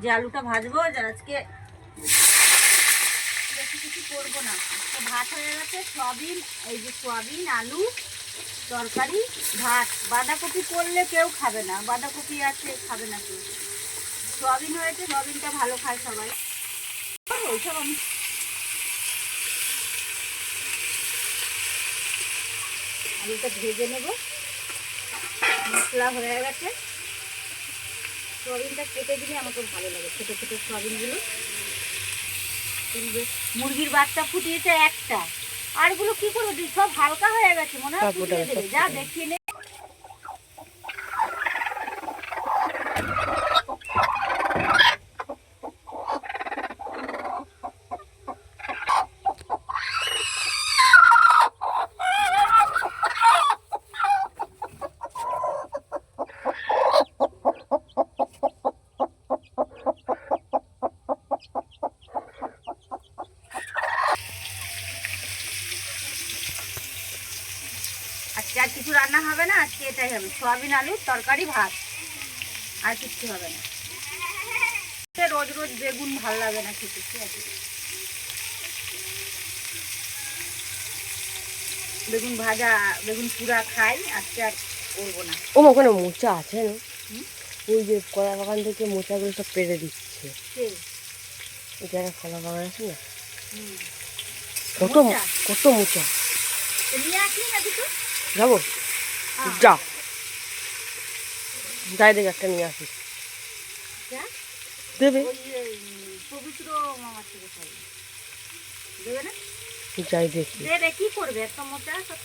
যে আলুটা ভাজবো, যে আজকে বেশি কিছু করবো না। তো ভাত হয়ে গেছে, সয়াবিন, এই যে সয়াবিন আলু তরকারি ভাত। বাঁধাকপি করলে কেউ খাবে না, বাঁধাকপি আছে খাবে না কেউ। সয়াবিন হয়েছে, সয়াবিনটা ভালো খায় সবাই। ওইসব আমি আলুটা ভেজে নেব। মশলা হয়ে গেছে, সয়াবিনটা কেটে দিলে আমাকে ভালো লাগে, ছোটো ছোটো সয়াবিনগুলো। মুরগির বাচ্চা ফুটিয়েছে একটা, আরগুলো কি করবো, সব হালকা হয়ে গেছে মনে হয়, ফুটিয়ে দেবে। যা দেখিয়ে নে। আজকে আর কিছু রান্না হবে না, আজকে এটাই হবে, সয়াবিন আলুর তরকারি ভাত, আর কিচ্ছু হবে না। রোজ রোজ বেগুন ভালো লাগে না খেতে, ঠিক আছে। বেগুন ভাজা বেগুন পুরা খাই, আজকে আর করবো না। ও ওখানে মোচা আছে না, ওই যে কলা বাগান থেকে মোচাগুলো সব পেরে দিচ্ছে। ওই জায়গায় কলা বাগান আছে না, কত কত মোচা। নিয়ে আসলি না কিছু? যাবো, যা যাই দেখে একটা নিয়ে আসিস। দেবে, পবিত্র মামার থেকে দেবে না, যাই দেখি। দেবে কি করবে একটা মোটা।